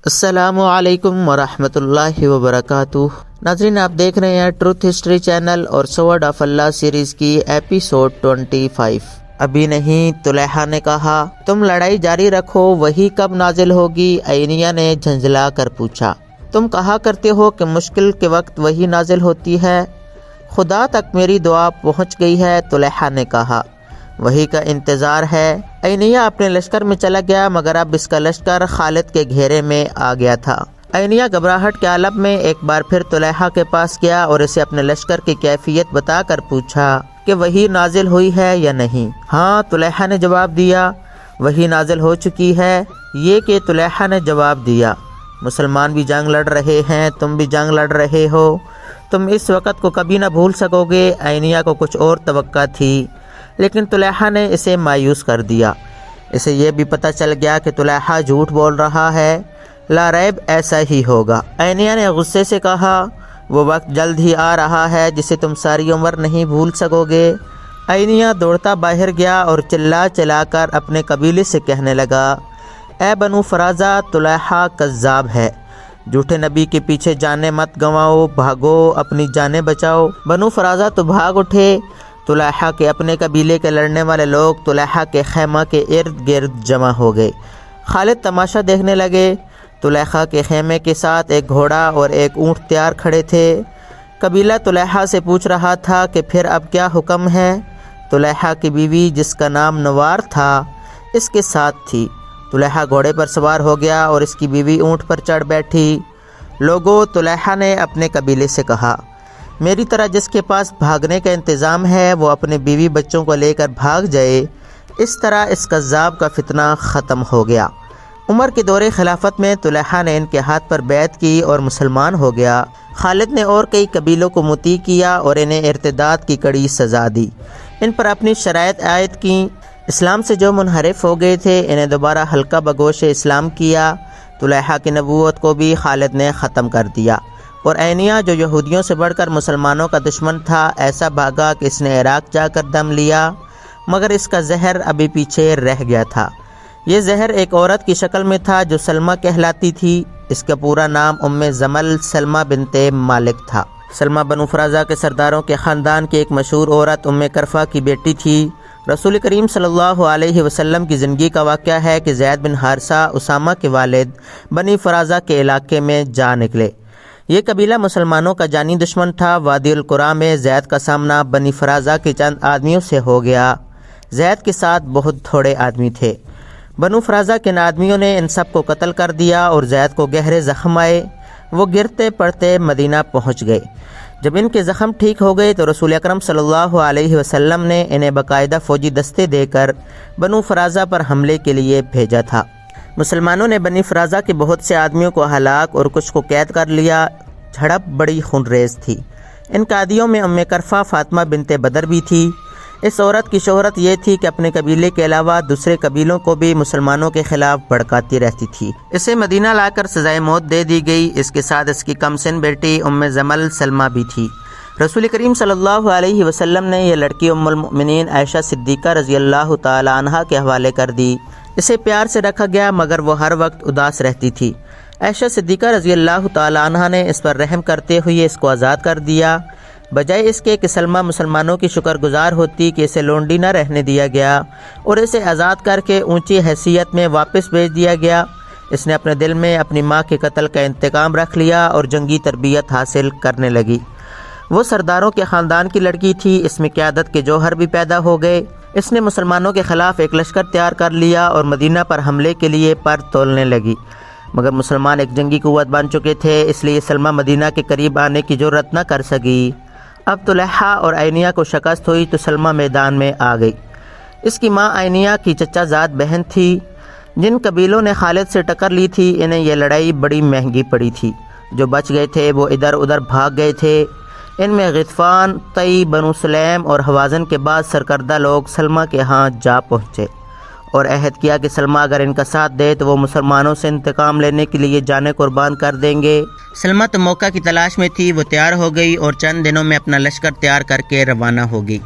السلام علیکم ورحمۃ اللہ وبرکاتہ۔ ناظرین، آپ دیکھ رہے ہیں ٹروتھ ہسٹری چینل اور سورڈ آف اللہ سیریز کی ایپیسوڈ 25۔ ابھی نہیں، طلحہ نے کہا۔ تم لڑائی جاری رکھو، وہی کب نازل ہوگی؟ عینیہ نے جھنجھلا کر پوچھا۔ تم کہا کرتے ہو کہ مشکل کے وقت وہی نازل ہوتی ہے۔ خدا تک میری دعا پہنچ گئی ہے، طلحہ نے کہا۔ وہی کا انتظار ہے۔ عینیہ اپنے لشکر میں چلا گیا، مگر اب اس کا لشکر خالد کے گھیرے میں آ گیا تھا۔ عینیہ گھبراہٹ کے عالم میں ایک بار پھر طلحہ کے پاس گیا اور اسے اپنے لشکر کی کیفیت بتا کر پوچھا کہ وہی نازل ہوئی ہے یا نہیں۔ ہاں، طلحہ نے جواب دیا، وہی نازل ہو چکی ہے۔ یہ کہ طلحہ نے جواب دیا، مسلمان بھی جنگ لڑ رہے ہیں، تم بھی جنگ لڑ رہے ہو، تم اس وقت کو کبھی نہ بھول سکو گے۔ عینیہ کو کچھ اور توقع تھی، لیکن طلحہ نے اسے مایوس کر دیا۔ اسے یہ بھی پتہ چل گیا کہ طلحہ جھوٹ بول رہا ہے۔ لا ریب ایسا ہی ہوگا۔ عینیہ نے غصے سے کہا، وہ وقت جلد ہی آ رہا ہے جسے تم ساری عمر نہیں بھول سکو گے۔ عینیہ دوڑتا باہر گیا اور چلا کر اپنے قبیلے سے کہنے لگا، اے بنو فرازہ، طلحہ کذاب ہے۔ جھوٹے نبی کے پیچھے جانیں مت گنواؤ، بھاگو، اپنی جانیں بچاؤ۔ بنو فرازہ تو بھاگ اٹھے۔ طلحہ کے اپنے قبیلے کے لڑنے والے لوگ طلحہ کے خیمہ کے ارد گرد جمع ہو گئے۔ خالد تماشا دیکھنے لگے۔ طلحہ کے خیمے کے ساتھ ایک گھوڑا اور ایک اونٹ تیار کھڑے تھے۔ قبیلہ طلحہ سے پوچھ رہا تھا کہ پھر اب کیا حکم ہے؟ طلحہ کی بیوی، جس کا نام نوار تھا، اس کے ساتھ تھی۔ طلحہ گھوڑے پر سوار ہو گیا اور اس کی بیوی اونٹ پر چڑھ بیٹھی۔ لوگوں، طلحہ نے اپنے قبیلے سے کہا، میری طرح جس کے پاس بھاگنے کا انتظام ہے وہ اپنے بیوی بچوں کو لے کر بھاگ جائے۔ اس طرح اس کذاب کا فتنہ ختم ہو گیا۔ عمر کے دور خلافت میں طلحہ نے ان کے ہاتھ پر بیعت کی اور مسلمان ہو گیا۔ خالد نے اور کئی قبیلوں کو مطیع کیا اور انہیں ارتداد کی کڑی سزا دی۔ ان پر اپنی شرائط عائد کیں۔ اسلام سے جو منحرف ہو گئے تھے انہیں دوبارہ حلقہ بگوش اسلام کیا۔ طلحہ کی نبوت کو بھی خالد نے ختم کر دیا، اور عینیہ جو یہودیوں سے بڑھ کر مسلمانوں کا دشمن تھا، ایسا بھاگا کہ اس نے عراق جا کر دم لیا، مگر اس کا زہر ابھی پیچھے رہ گیا تھا۔ یہ زہر ایک عورت کی شکل میں تھا جو سلمہ کہلاتی تھی۔ اس کا پورا نام ام زمل سلمہ بنت مالک تھا۔ سلمہ بنو فرازہ کے سرداروں کے خاندان کی ایک مشہور عورت ام کرفہ کی بیٹی تھی۔ رسول کریم صلی اللہ علیہ وسلم کی زندگی کا واقعہ ہے کہ زید بن حارثہ اسامہ کے والد بنی فرازہ کے علاقے میں جا نکلے۔ یہ قبیلہ مسلمانوں کا جانی دشمن تھا۔ وادی القریٰ میں زید کا سامنا بنی فرازہ کے چند آدمیوں سے ہو گیا۔ زید کے ساتھ بہت تھوڑے آدمی تھے۔ بنو فرازہ کے آدمیوں نے ان سب کو قتل کر دیا اور زید کو گہرے زخم آئے۔ وہ گرتے پڑتے مدینہ پہنچ گئے۔ جب ان کے زخم ٹھیک ہو گئے تو رسول اکرم صلی اللہ علیہ وسلم نے انہیں باقاعدہ فوجی دستے دے کر بنو فرازہ پر حملے کے لیے بھیجا تھا۔ مسلمانوں نے بنی فرازہ کے بہت سے آدمیوں کو ہلاک اور کچھ کو قید کر لیا۔ جھڑپ بڑی خونریز تھی۔ ان قیدیوں میں ام کرفہ فاطمہ بنت بدر بھی تھی۔ اس عورت کی شہرت یہ تھی کہ اپنے قبیلے کے علاوہ دوسرے قبیلوں کو بھی مسلمانوں کے خلاف بھڑکاتی رہتی تھی۔ اسے مدینہ لا کر سزائے موت دے دی گئی۔ اس کے ساتھ اس کی کم سن بیٹی ام زمل سلمہ بھی تھی۔ رسول کریم صلی اللہ علیہ وسلم نے یہ لڑکی ام المؤمنین عائشہ صدیقہ رضی اللہ تعالی عنہا کے حوالے کر دی۔ اسے پیار سے رکھا گیا، مگر وہ ہر وقت اداس رہتی تھی۔ عائشہ صدیقہ رضی اللہ تعالی عنہا نے اس پر رحم کرتے ہوئے اس کو آزاد کر دیا، بجائے اس کے کہ سلمہ مسلمانوں کی شکر گزار ہوتی کہ اسے لونڈی نہ رہنے دیا گیا اور اسے آزاد کر کے اونچی حیثیت میں واپس بھیج دیا گیا۔ اس نے اپنے دل میں اپنی ماں کے قتل کا انتقام رکھ لیا اور جنگی تربیت حاصل کرنے لگی۔ وہ سرداروں کے خاندان کی لڑکی تھی۔ اس میں قیادت کے جوہر بھی پیدا ہو گئے۔ اس نے مسلمانوں کے خلاف ایک لشکر تیار کر لیا اور مدینہ پر حملے کے لیے پر تولنے لگی، مگر مسلمان ایک جنگی قوت بن چکے تھے، اس لیے سلمہ مدینہ کے قریب آنے کی جرأت نہ کر سکی۔ اب طلحہ اور عینیہ کو شکست ہوئی تو سلمہ میدان میں آ گئی۔ اس کی ماں عینیہ کی چچا زاد بہن تھی۔ جن قبیلوں نے خالد سے ٹکر لی تھی انہیں یہ لڑائی بڑی مہنگی پڑی تھی۔ جو بچ گئے تھے وہ ادھر ادھر بھاگ گئے تھے۔ ان میں غطفان، طی، بنو سلیم اور حوازن کے بعد سرکردہ لوگ سلمہ کے ہاں جا پہنچے اور عہد کیا کہ سلمہ اگر ان کا ساتھ دے تو وہ مسلمانوں سے انتقام لینے کے لیے جانیں قربان کر دیں گے۔ سلمہ تو موقع کی تلاش میں تھی۔ وہ تیار ہو گئی اور چند دنوں میں اپنا لشکر تیار کر کے روانہ ہو گئی۔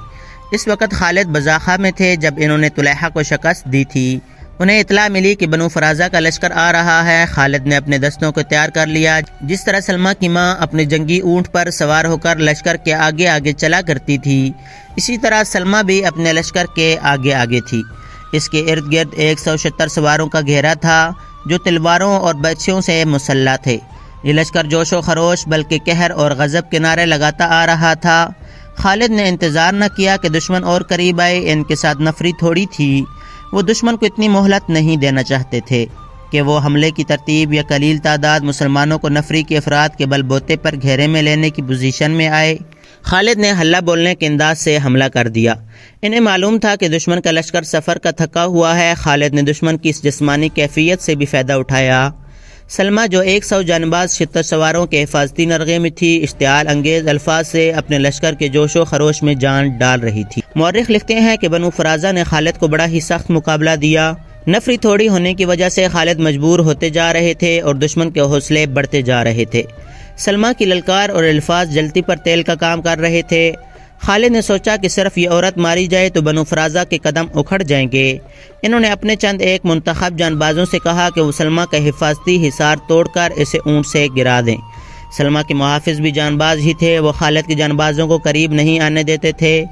اس وقت خالد بزاخہ میں تھے۔ جب انہوں نے طلحہ کو شکست دی تھی انہیں اطلاع ملی کہ بنو فرازہ کا لشکر آ رہا ہے۔ خالد نے اپنے دستوں کو تیار کر لیا۔ جس طرح سلمہ کی ماں اپنے جنگی اونٹ پر سوار ہو کر لشکر کے آگے آگے چلا کرتی تھی، اسی طرح سلمہ بھی اپنے لشکر کے آگے آگے تھی۔ اس کے ارد گرد 170 سواروں کا گھیرا تھا جو تلواروں اور برچھیوں سے مسلح تھے۔ یہ لشکر جوش و خروش بلکہ قہر اور غضب کے نعرے لگاتا آ رہا تھا۔ خالد نے انتظار نہ کیا کہ دشمن اور قریب آئے۔ ان کے ساتھ نفری تھوڑی تھی، وہ دشمن کو اتنی مہلت نہیں دینا چاہتے تھے کہ وہ حملے کی ترتیب یا قلیل تعداد مسلمانوں کو نفری کے افراد کے بل بوتے پر گھیرے میں لینے کی پوزیشن میں آئے۔ خالد نے ہلہ بولنے کے انداز سے حملہ کر دیا۔ انہیں معلوم تھا کہ دشمن کا لشکر سفر کا تھکا ہوا ہے۔ خالد نے دشمن کی اس جسمانی کیفیت سے بھی فائدہ اٹھایا۔ سلمہ جو 100 جانباز شتر سواروں کے حفاظتی نرغے میں تھی، اشتعال انگیز الفاظ سے اپنے لشکر کے جوش و خروش میں جان ڈال رہی تھی۔ مورخ لکھتے ہیں کہ بنو فرازہ نے خالد کو بڑا ہی سخت مقابلہ دیا۔ نفری تھوڑی ہونے کی وجہ سے خالد مجبور ہوتے جا رہے تھے اور دشمن کے حوصلے بڑھتے جا رہے تھے۔ سلمہ کی للکار اور الفاظ جلتی پر تیل کا کام کر رہے تھے۔ خالد نے سوچا کہ صرف یہ عورت ماری جائے تو بنو فرازہ کے قدم اکھڑ جائیں گے۔ انہوں نے اپنے چند ایک منتخب جان بازوں سے کہا کہ وہ سلمہ کا حفاظتی حصار توڑ کر اسے اونٹ سے گرا دیں۔ سلمہ کے محافظ بھی جان باز ہی تھے، وہ خالد کے جان بازوں کو قریب نہیں آنے دیتے تھے۔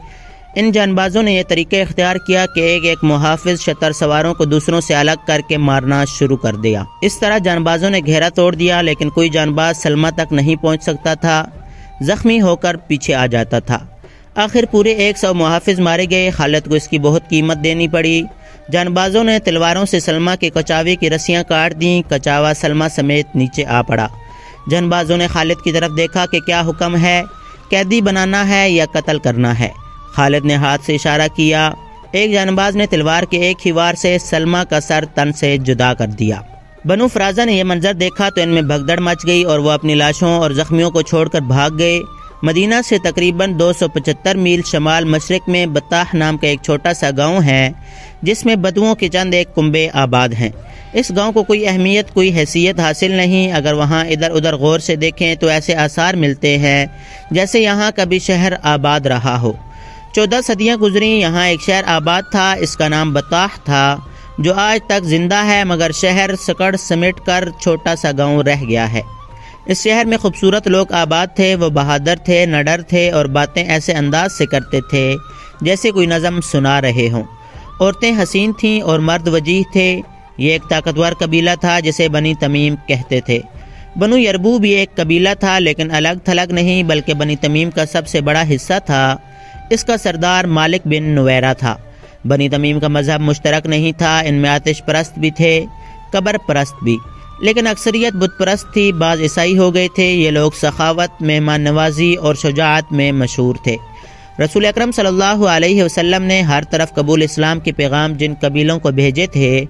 ان جان بازوں نے یہ طریقہ اختیار کیا کہ ایک ایک محافظ شتر سواروں کو دوسروں سے الگ کر کے مارنا شروع کر دیا۔ اس طرح جان بازوں نے گھیرا توڑ دیا، لیکن کوئی جان باز سلمہ تک نہیں پہنچ سکتا تھا، زخمی ہو کر پیچھے آ جاتا تھا۔ آخر پورے 100 محافظ مارے گئے۔ خالد کو اس کی بہت قیمت دینی پڑی۔ جان بازوں نے تلواروں سے سلمہ کے کچاوے کی رسیاں کاٹ دیں۔ کچاوا سلمہ سمیت نیچے آ پڑا۔ جان بازوں نے خالد کی طرف دیکھا کہ کیا حکم ہے، قیدی بنانا ہے یا قتل کرنا ہے؟ خالد نے ہاتھ سے اشارہ کیا۔ ایک جان باز نے تلوار کے ایک ہی وار سے سلمہ کا سر تن سے جدا کر دیا۔ بنو فرازہ نے یہ منظر دیکھا تو ان میں بھگدڑ مچ گئی اور وہ اپنی لاشوں اور زخمیوں کو چھوڑ کر بھاگ گئے۔ مدینہ سے تقریباً 275 میل شمال مشرق میں بطاح نام کا ایک چھوٹا سا گاؤں ہے جس میں بدوؤں کے چند ایک کنبے آباد ہیں۔ اس گاؤں کو کوئی اہمیت، کوئی حیثیت حاصل نہیں۔ اگر وہاں ادھر ادھر غور سے دیکھیں تو ایسے آثار ملتے ہیں جیسے یہاں کبھی شہر آباد رہا ہو۔ 14 صدیاں گزریں، یہاں ایک شہر آباد تھا، اس کا نام بطاح تھا، جو آج تک زندہ ہے، مگر شہر سکڑ سمیٹ کر چھوٹا سا گاؤں رہ گیا ہے۔ اس شہر میں خوبصورت لوگ آباد تھے، وہ بہادر تھے، نڈر تھے اور باتیں ایسے انداز سے کرتے تھے جیسے کوئی نظم سنا رہے ہوں۔ عورتیں حسین تھیں اور مرد وجیح تھے۔ یہ ایک طاقتور قبیلہ تھا جسے بنی تمیم کہتے تھے۔ بنو یربو بھی ایک قبیلہ تھا، لیکن الگ تھلگ نہیں بلکہ بنی تمیم کا سب سے بڑا حصہ تھا۔ اس کا سردار مالک بن نویرہ تھا۔ بنی تمیم کا مذہب مشترک نہیں تھا، ان میں آتش پرست بھی تھے، قبر پرست بھی، لیکن اکثریت بت پرست تھی۔ بعض عیسائی ہو گئے تھے۔ یہ لوگ سخاوت، مہمان نوازی اور شجاعت میں مشہور تھے۔ رسول اکرم صلی اللہ علیہ وسلم نے ہر طرف قبول اسلام کے پیغام جن قبیلوں کو بھیجے تھے،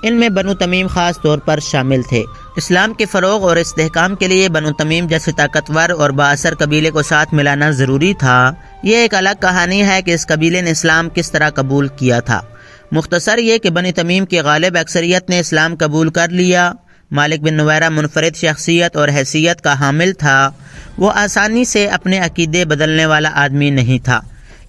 ان میں بنو تمیم خاص طور پر شامل تھے۔ اسلام کے فروغ اور استحکام کے لیے بنو تمیم جیسے طاقتور اور بااثر قبیلے کو ساتھ ملانا ضروری تھا۔ یہ ایک الگ کہانی ہے کہ اس قبیلے نے اسلام کس طرح قبول کیا تھا۔ مختصر یہ کہ بنی تمیم کی غالب اکثریت نے اسلام قبول کر لیا۔ مالک بن نویرہ منفرد شخصیت اور حیثیت کا حامل تھا۔ وہ آسانی سے اپنے عقیدے بدلنے والا آدمی نہیں تھا،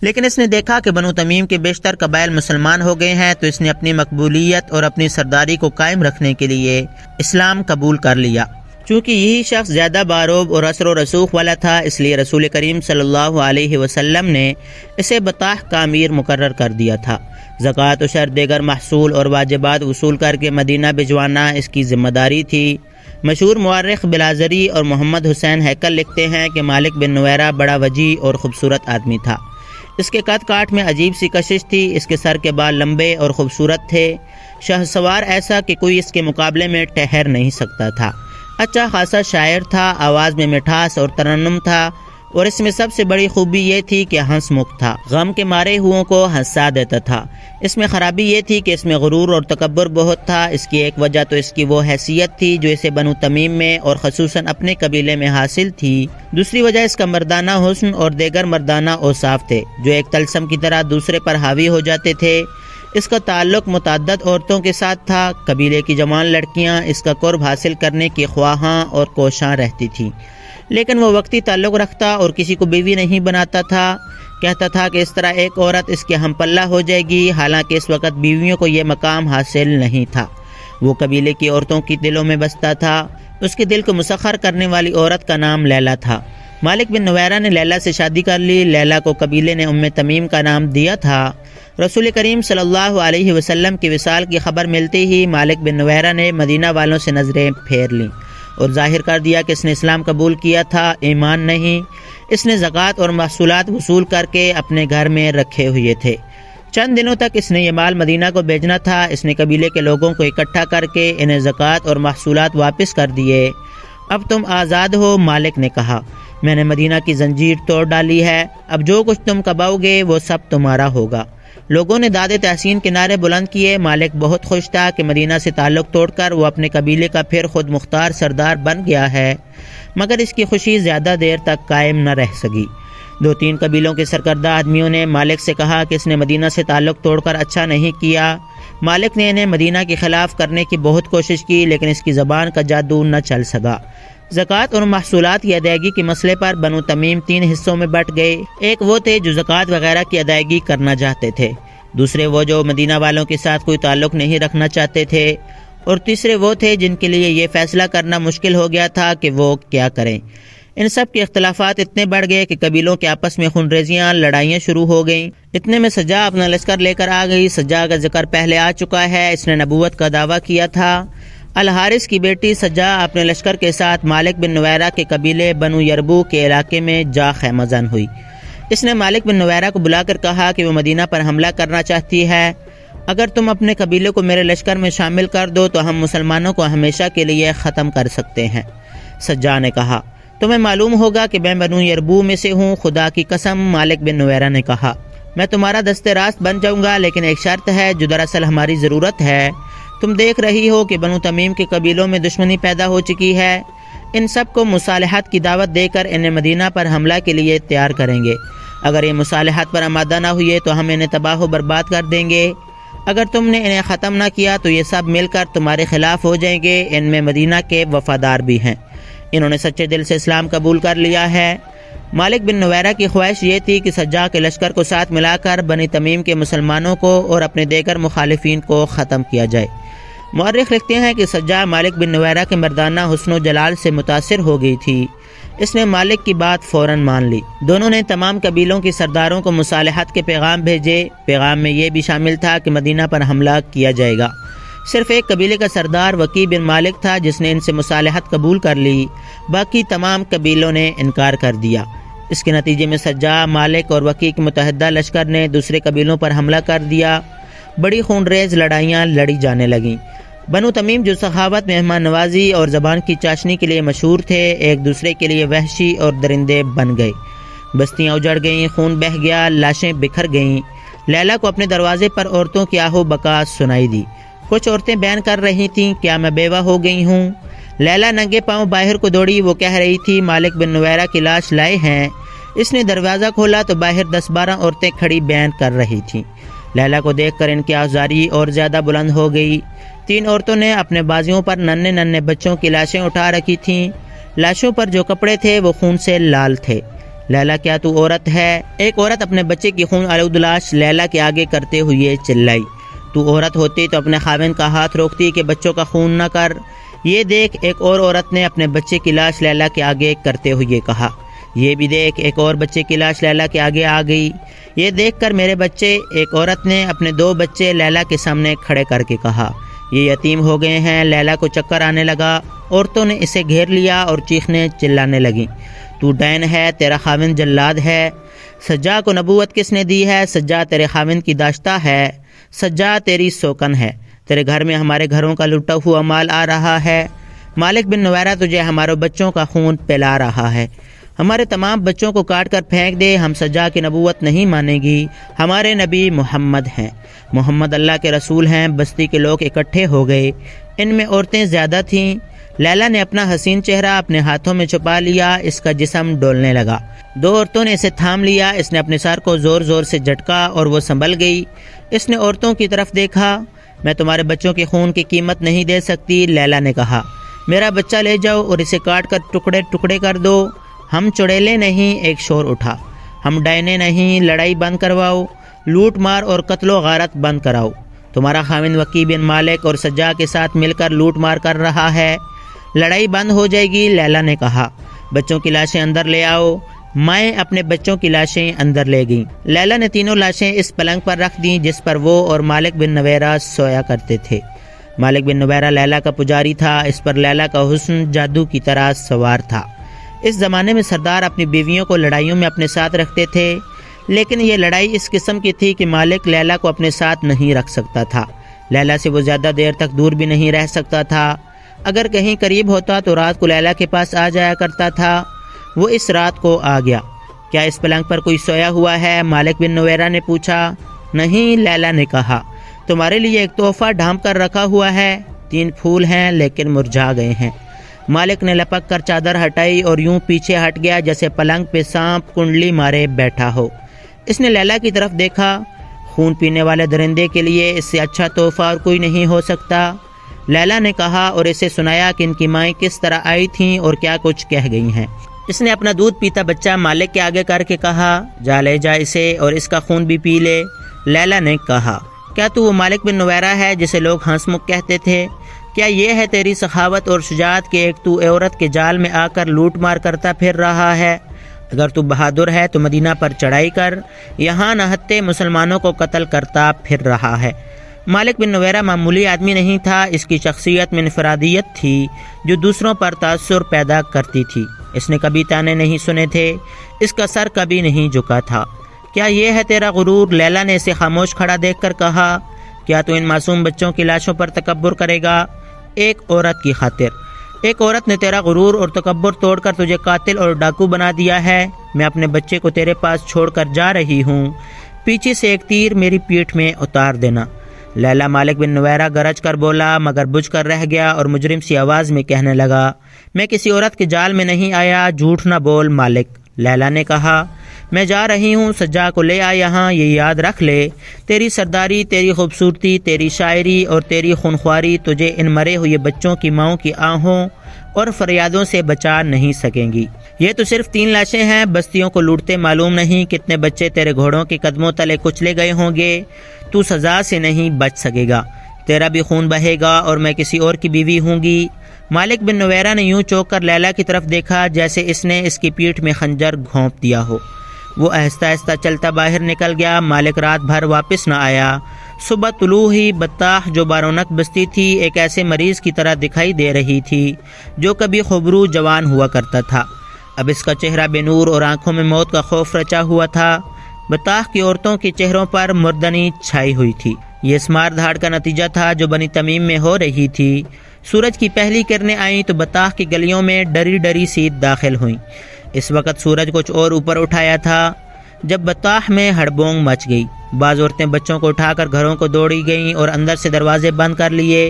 لیکن اس نے دیکھا کہ بنو تمیم کے بیشتر قبائل مسلمان ہو گئے ہیں، تو اس نے اپنی مقبولیت اور اپنی سرداری کو قائم رکھنے کے لیے اسلام قبول کر لیا۔ چونکہ یہی شخص زیادہ باروب اور اثر و رسوخ والا تھا، اس لیے رسول کریم صلی اللہ علیہ وسلم نے اسے بطاح کا امیر مقرر کر دیا تھا۔ زکوٰۃ و شر دیگر محصول اور واجبات وصول کر کے مدینہ بھجوانا اس کی ذمہ داری تھی۔ مشہور مورخ بلازری اور محمد حسین ہیکل لکھتے ہیں کہ مالک بن نویرہ بڑا وجیح اور خوبصورت آدمی تھا۔ اس کے قد کاٹ میں عجیب سی کشش تھی، اس کے سر کے بال لمبے اور خوبصورت تھے، شاہ سوار ایسا کہ کوئی اس کے مقابلے میں ٹھہر نہیں سکتا تھا۔ اچھا خاصا شاعر تھا، آواز میں مٹھاس اور ترنم تھا، اور اس میں سب سے بڑی خوبی یہ تھی کہ ہنس مکھ تھا، غم کے مارے ہوں کو ہنسا دیتا تھا۔ اس میں خرابی یہ تھی کہ اس میں غرور اور تکبر بہت تھا۔ اس کی ایک وجہ تو اس کی وہ حیثیت تھی جو اسے بنو تمیم میں اور خصوصاً اپنے قبیلے میں حاصل تھی۔ دوسری وجہ اس کا مردانہ حسن اور دیگر مردانہ اوصاف تھے جو ایک طلسم کی طرح دوسرے پر حاوی ہو جاتے تھے۔ اس کا تعلق متعدد عورتوں کے ساتھ تھا۔ قبیلے کی جوان لڑکیاں اس کا قرب حاصل کرنے کی خواہاں اور کوشاں رہتی تھیں، لیکن وہ وقتی تعلق رکھتا اور کسی کو بیوی نہیں بناتا تھا۔ کہتا تھا کہ اس طرح ایک عورت اس کے ہم پلہ ہو جائے گی، حالانکہ اس وقت بیویوں کو یہ مقام حاصل نہیں تھا۔ وہ قبیلے کی عورتوں کی دلوں میں بستا تھا۔ اس کے دل کو مسخر کرنے والی عورت کا نام لیلا تھا۔ مالک بن نویرہ نے لیلا سے شادی کر لی۔ لیلا کو قبیلے نے ام تمیم کا نام دیا تھا۔ رسول کریم صلی اللہ علیہ وسلم کی وصال کی خبر ملتے ہی مالک بن نویرہ نے مدینہ والوں سے نظریں پھیر لیں اور ظاہر کر دیا کہ اس نے اسلام قبول کیا تھا، ایمان نہیں۔ اس نے زکوٰۃ اور محصولات وصول کر کے اپنے گھر میں رکھے ہوئے تھے۔ چند دنوں تک اس نے یہ مال مدینہ کو بھیجنا تھا۔ اس نے قبیلے کے لوگوں کو اکٹھا کر کے انہیں زکوٰۃ اور محصولات واپس کر دیے۔ اب تم آزاد ہو، مالک نے کہا۔ میں نے مدینہ کی زنجیر توڑ ڈالی ہے، اب جو کچھ تم کماؤ گے وہ سب تمہارا ہوگا۔ لوگوں نے داد تحسین کے نعرے بلند کیے۔ مالک بہت خوش تھا کہ مدینہ سے تعلق توڑ کر وہ اپنے قبیلے کا پھر خود مختار سردار بن گیا ہے، مگر اس کی خوشی زیادہ دیر تک قائم نہ رہ سکی۔ 2-3 قبیلوں کے سرکردہ آدمیوں نے مالک سے کہا کہ اس نے مدینہ سے تعلق توڑ کر اچھا نہیں کیا۔ مالک نے انہیں مدینہ کے خلاف کرنے کی بہت کوشش کی، لیکن اس کی زبان کا جادو نہ چل سکا۔ زکوٰۃ اور محصولات کی ادائیگی کے مسئلے پر بنو تمیم 3 حصوں میں بٹ گئے۔ ایک وہ تھے جو زکوٰۃ وغیرہ کی ادائیگی کرنا چاہتے تھے، دوسرے وہ جو مدینہ والوں کے ساتھ کوئی تعلق نہیں رکھنا چاہتے تھے، اور تیسرے وہ تھے جن کے لیے یہ فیصلہ کرنا مشکل ہو گیا تھا کہ وہ کیا کریں۔ ان سب کے اختلافات اتنے بڑھ گئے کہ قبیلوں کے آپس میں خونریزیاں، لڑائیاں شروع ہو گئیں۔ اتنے میں سجا اپنا لشکر لے کر آ گئی۔ سجا کا ذکر پہلے آ چکا ہے، اس نے نبوت کا دعویٰ کیا تھا۔ الحارث کی بیٹی سجا اپنے لشکر کے ساتھ مالک بن نویرہ کے قبیلے بنو یربو کے علاقے میں جا خیمہ زن ہوئی۔ اس نے مالک بن نویرہ کو بلا کر کہا کہ وہ مدینہ پر حملہ کرنا چاہتی ہے۔ اگر تم اپنے قبیلے کو میرے لشکر میں شامل کر دو تو ہم مسلمانوں کو ہمیشہ کے لیے ختم کر سکتے ہیں۔ سجا نے کہا، تمہیں معلوم ہوگا کہ میں بنو یربو میں سے ہوں۔ خدا کی قسم، مالک بن نویرہ نے کہا، میں تمہارا دست راست بن جاؤں گا، لیکن ایک شرط ہے جو دراصل ہماری ضرورت ہے۔ تم دیکھ رہی ہو کہ بنو تمیم کے قبیلوں میں دشمنی پیدا ہو چکی ہے۔ ان سب کو مصالحت کی دعوت دے کر انہیں مدینہ پر حملہ کے لیے تیار کریں گے۔ اگر یہ مصالحت پر آمادہ نہ ہوئے تو ہم انہیں تباہ و برباد کر دیں گے۔ اگر تم نے انہیں ختم نہ کیا تو یہ سب مل کر تمہارے خلاف ہو جائیں گے۔ ان میں مدینہ کے وفادار بھی ہیں، انہوں نے سچے دل سے اسلام قبول کر لیا ہے۔ مالک بن نویرہ کی خواہش یہ تھی کہ سجا کے لشکر کو ساتھ ملا کر بنی تمیم کے مسلمانوں کو اور اپنے دیگر مخالفین کو ختم کیا جائے۔ مورخ لکھتے ہیں کہ سجا مالک بن نویرہ کے مردانہ حسن و جلال سے متاثر ہو گئی تھی۔ اس نے مالک کی بات فوراً مان لی۔ دونوں نے تمام قبیلوں کے سرداروں کو مصالحت کے پیغام بھیجے۔ پیغام میں یہ بھی شامل تھا کہ مدینہ پر حملہ کیا جائے گا۔ صرف ایک قبیلے کا سردار وکی بن مالک تھا جس نے ان سے مصالحت قبول کر لی، باقی تمام قبیلوں نے انکار کر دیا۔ اس کے نتیجے میں سجا، مالک اور وکی کے متحدہ لشکر نے دوسرے قبیلوں پر حملہ کر دیا۔ بڑی خونریز لڑائیاں لڑی جانے لگیں۔ بنو تمیم جو سخاوت، مہمان نوازی اور زبان کی چاشنی کے لیے مشہور تھے، ایک دوسرے کے لیے وحشی اور درندے بن گئے۔ بستیاں اجڑ گئیں، خون بہہ گیا، لاشیں بکھر گئیں۔ لیلا کو اپنے دروازے پر عورتوں کی آہو بکا سنائی دی۔ کچھ عورتیں بیان کر رہی تھیں، کیا میں بیوہ ہو گئی ہوں؟ لیلا ننگے پاؤں باہر کو دوڑی۔ وہ کہہ رہی تھی، مالک بن نویرہ کی لاش لائے ہیں۔ اس نے دروازہ کھولا تو باہر 10-12 عورتیں کھڑی بیان کر رہی تھیں۔ لیلا کو دیکھ کر ان کی آوازاری اور زیادہ بلند ہو گئی۔ 3 عورتوں نے اپنے بازیوں پر ننھے بچوں کی لاشیں اٹھا رکھی تھیں۔ لاشوں پر جو کپڑے تھے وہ خون سے لال تھے۔ لیلا، کیا تو عورت ہے؟ ایک عورت اپنے بچے کی خون آلود لاش لیلا کے آگے کرتے ہوئے چلائی، تو عورت ہوتی تو اپنے خاوند کا ہاتھ روکتی کہ بچوں کا خون نہ کر۔ یہ دیکھ ایک اور عورت نے اپنے بچے کی لاش لیلا کے آگے کرتے ہوئے کہا۔ یہ بھی دیکھ ایک اور بچے کی لاش لیلا کے آگے آ گئی۔ یہ دیکھ کر میرے بچے، ایک عورت نے اپنے 2 بچے لیلا کے سامنے کھڑے کر کے کہا۔ یہ یتیم ہو گئے ہیں۔ لیلا کو چکر آنے لگا۔ عورتوں نے اسے گھیر لیا اور چیخنے چلانے لگیں، تو ڈین ہے، تیرا خاوند جلاد ہے۔ سجا کو نبوت کس نے دی ہے؟ سجا تیرے خاوند کی داشتہ ہے۔ سجا تیری سوکن ہے، تیرے گھر میں ہمارے گھروں کا لٹا ہوا مال آ رہا ہے۔ مالک بن نویرہ تجھے ہمارے بچوں کا خون پلا رہا ہے۔ ہمارے تمام بچوں کو کاٹ کر پھینک دے، ہم سجا کی نبوت نہیں مانے گی۔ ہمارے نبی محمد ہیں، محمد اللہ کے رسول ہیں۔ بستی کے لوگ اکٹھے ہو گئے، ان میں عورتیں زیادہ تھیں۔ لیلا نے اپنا حسین چہرہ اپنے ہاتھوں میں چھپا لیا، اس کا جسم ڈولنے لگا۔ 2 عورتوں نے اسے تھام لیا، اس نے اپنے سر کو زور زور سے جھٹکا اور وہ سنبھل گئی۔ اس نے عورتوں کی طرف دیکھا۔ میں تمہارے بچوں کے خون کی قیمت نہیں دے سکتی، لیلا نے کہا۔ میرا بچہ لے جاؤ اور اسے کاٹ کر ٹکڑے ٹکڑے کر دو۔ ہم چڑیلے نہیں، ایک شور اٹھا۔ ہم ڈائنے نہیں، لڑائی بند کرواؤ، لوٹ مار اور قتل و غارت بند کراؤ۔ تمہارا خاوند وکی بن مالک اور سجا کے ساتھ مل کر لوٹ مار کر رہا ہے، لڑائی بند ہو جائے گی۔ لیلا نے کہا، بچوں کی لاشیں اندر لے آؤ۔ مائیں اپنے بچوں کی لاشیں اندر لے گئیں۔ لیلا نے تینوں لاشیں اس پلنگ پر رکھ دیں جس پر وہ اور مالک بن نویرہ سویا کرتے تھے۔ مالک بن نویرہ لیلا کا پجاری تھا، اس پر لیلا کا حسن جادو کی طرح سوار تھا۔ اس زمانے میں سردار اپنی بیویوں کو لڑائیوں میں اپنے ساتھ رکھتے تھے، لیکن یہ لڑائی اس قسم کی تھی کہ مالک لیلا کو اپنے ساتھ نہیں رکھ سکتا تھا۔ لیلا سے وہ زیادہ دیر تک دور بھی نہیں رہ سکتا تھا۔ اگر کہیں قریب ہوتا تو رات کو لیلا کے پاس آ جایا کرتا تھا۔ وہ اس رات کو آ گیا۔ کیا اس پلنگ پر کوئی سویا ہوا ہے؟ مالک بن نویرہ نے پوچھا۔ نہیں، لیلا نے کہا، تمہارے لیے ایک تحفہ ڈھانپ کر رکھا ہوا ہے۔ 3 پھول ہیں لیکن مرجھا گئے ہیں۔ مالک نے لپک کر چادر ہٹائی اور یوں پیچھے ہٹ گیا جیسے پلنگ پہ سانپ کنڈلی مارے بیٹھا ہو۔ اس نے لیلا کی طرف دیکھا۔ خون پینے والے درندے کے لیے اس سے اچھا تحفہ اور کوئی نہیں ہو سکتا۔ لیلا نے کہا اور اسے سنایا کہ ان کی مائیں کس طرح آئی تھیں اور کیا کچھ کہہ گئی ہیں۔ اس نے اپنا دودھ پیتا بچہ مالک کے آگے کر کے کہا، جا لے جا اسے اور اس کا خون بھی پی لے۔ لیلا نے کہا، کیا تو وہ مالک بن نویرہ ہے جسے لوگ ہنس مکھ کہتے تھے؟ کیا یہ ہے تیری سخاوت اور شجاعت کہ ایک تو عورت کے جال میں آ کر لوٹ مار کرتا پھر رہا ہے؟ اگر تو بہادر ہے تو مدینہ پر چڑھائی کر، یہاں نہتے مسلمانوں کو قتل کرتا پھر رہا ہے۔ مالک بن نویرہ معمولی آدمی نہیں تھا، اس کی شخصیت میں انفرادیت تھی جو دوسروں پر تاثر پیدا کرتی تھی۔ اس نے کبھی تانے نہیں سنے تھے، اس کا سر کبھی نہیں جھکا تھا۔ کیا یہ ہے تیرا غرور؟ لیلا نے اسے خاموش کھڑا دیکھ کر کہا، کیا تو ان معصوم بچوں کی لاشوں پر تکبر کرے گا؟ ایک عورت کی خاطر؟ ایک عورت نے تیرا غرور اور تکبر توڑ کر تجھے قاتل اور ڈاکو بنا دیا ہے۔ میں اپنے بچے کو تیرے پاس چھوڑ کر جا رہی ہوں، پیچھے سے ایک تیر میری پیٹھ میں اتار دینا۔ لیلا مالک بن نویرہ گرج کر بولا مگر بجھ کر رہ گیا اور مجرم سی آواز میں کہنے لگا، میں کسی عورت کے جال میں نہیں آیا، جھوٹ نہ بول مالک۔ لیلا نے کہا، میں جا رہی ہوں، سجا کو لے آ یہاں، یہ یاد رکھ لے، تیری سرداری، تیری خوبصورتی، تیری شاعری اور تیری خونخواری تجھے ان مرے ہوئے بچوں کی ماؤں کی آہوں اور فریادوں سے بچا نہیں سکیں گی۔ یہ تو صرف 3 لاشیں ہیں، بستیوں کو لوٹتے معلوم نہیں کتنے بچے تیرے گھوڑوں کے قدموں تلے کچلے گئے ہوں گے۔ تو سزا سے نہیں بچ سکے گا، تیرا بھی خون بہے گا اور میں کسی اور کی بیوی ہوں گی۔ مالک بن نویرہ نے یوں چوک کر لیلا کی طرف دیکھا جیسے اس نے اس کی پیٹھ میں خنجر گھونپ دیا ہو۔ وہ آہستہ آہستہ چلتا باہر نکل گیا۔ مالک رات بھر واپس نہ آیا۔ صبح طلوع ہی بطاح جو بارونق بستی تھی ایک ایسے مریض کی طرح دکھائی دے رہی تھی جو کبھی خوبرو جوان ہوا کرتا تھا، اب اس کا چہرہ بے نور اور آنکھوں میں موت کا خوف رچا ہوا تھا۔ بطاح کی عورتوں کے چہروں پر مردنی چھائی ہوئی تھی۔ یہ اسمار دھاڑ کا نتیجہ تھا جو بنی تمیم میں ہو رہی تھی۔ سورج کی پہلی کرنیں آئیں تو بطاح کی گلیوں میں ڈری ڈری سی داخل ہوئیں۔ اس وقت سورج کچھ اور اوپر اٹھایا تھا جب بطاح میں ہڑبونگ مچ گئی۔ بعض عورتیں بچوں کو اٹھا کر گھروں کو دوڑی گئیں اور اندر سے دروازے بند کر لیے۔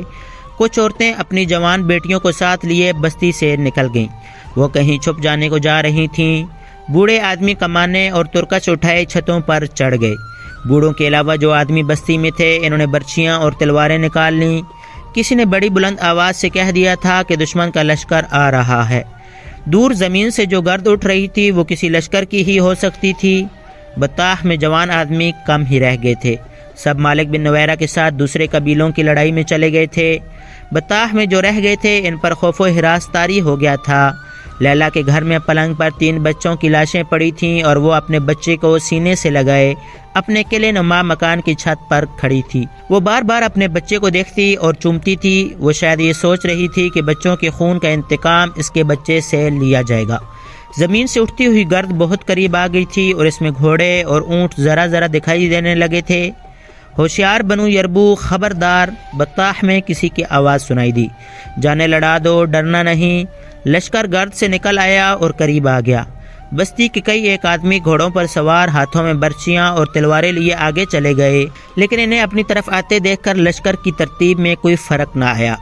کچھ عورتیں اپنی جوان بیٹیوں کو ساتھ لیے بستی سے نکل گئیں، وہ کہیں چھپ جانے کو جا رہی تھیں۔ بوڑھے آدمی کمانے اور ترکش اٹھائے چھتوں پر چڑھ گئے۔ بوڑھوں کے علاوہ جو آدمی بستی میں تھے انہوں نے برچیاں اور تلواریں نکال لیں۔ کسی نے بڑی بلند آواز سے کہہ دیا تھا کہ دشمن کا لشکر آ رہا ہے۔ دور زمین سے جو گرد اٹھ رہی تھی وہ کسی لشکر کی ہی ہو سکتی تھی۔ بطاح میں جوان آدمی کم ہی رہ گئے تھے، سب مالک بن نویرہ کے ساتھ دوسرے قبیلوں کی لڑائی میں چلے گئے تھے۔ بطاح میں جو رہ گئے تھے ان پر خوف و ہراس طاری ہو گیا تھا۔ لیلا کے گھر میں پلنگ پر 3 بچوں کی لاشیں پڑی تھیں اور وہ اپنے بچے کو سینے سے لگائے اپنے قلعے نما مکان کی چھت پر کھڑی تھی۔ وہ بار بار اپنے بچے کو دیکھتی اور چومتی تھی۔ وہ شاید یہ سوچ رہی تھی کہ بچوں کے خون کا انتقام اس کے بچے سے لیا جائے گا۔ زمین سے اٹھتی ہوئی گرد بہت قریب آ گئی تھی اور اس میں گھوڑے اور اونٹ ذرا ذرا دکھائی دینے لگے تھے۔ ہوشیار بنو یربو، خبردار! بطاح میں کسی کی آواز سنائی دی، جانے لڑا دو، ڈرنا نہیں۔ لشکر گرد سے نکل آیا اور قریب آ گیا۔ بستی کے کئی ایک آدمی گھوڑوں پر سوار ہاتھوں میں برچیاں اور تلواریں لیے آگے چلے گئے، لیکن انہیں اپنی طرف آتے دیکھ کر لشکر کی ترتیب میں کوئی فرق نہ آیا۔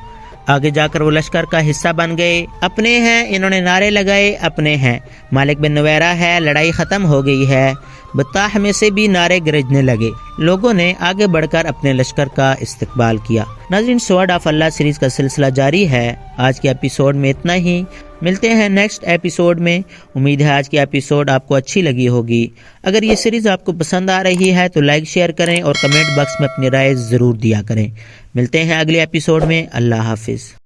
آگے جا کر وہ لشکر کا حصہ بن گئے۔ اپنے ہیں، انہوں نے نعرے لگائے، اپنے ہیں، مالک بن نویرہ ہے، لڑائی ختم ہو گئی ہے۔ بطاح میں سے بھی نعرے گرجنے لگے، لوگوں نے آگے بڑھ کر اپنے لشکر کا استقبال کیا۔ ناظرین، سورڈ آف اللہ سیریز کا سلسلہ جاری ہے۔ آج کے ایپیسوڈ میں اتنا ہی، ملتے ہیں نیکسٹ ایپیسوڈ میں۔ امید ہے آج کی ایپیسوڈ آپ کو اچھی لگی ہوگی۔ اگر یہ سیریز آپ کو پسند آ رہی ہے تو لائک شیئر کریں اور کمنٹ باکس میں اپنی رائے ضرور دیا کریں۔ ملتے ہیں اگلے ایپیسوڈ میں۔ اللہ حافظ۔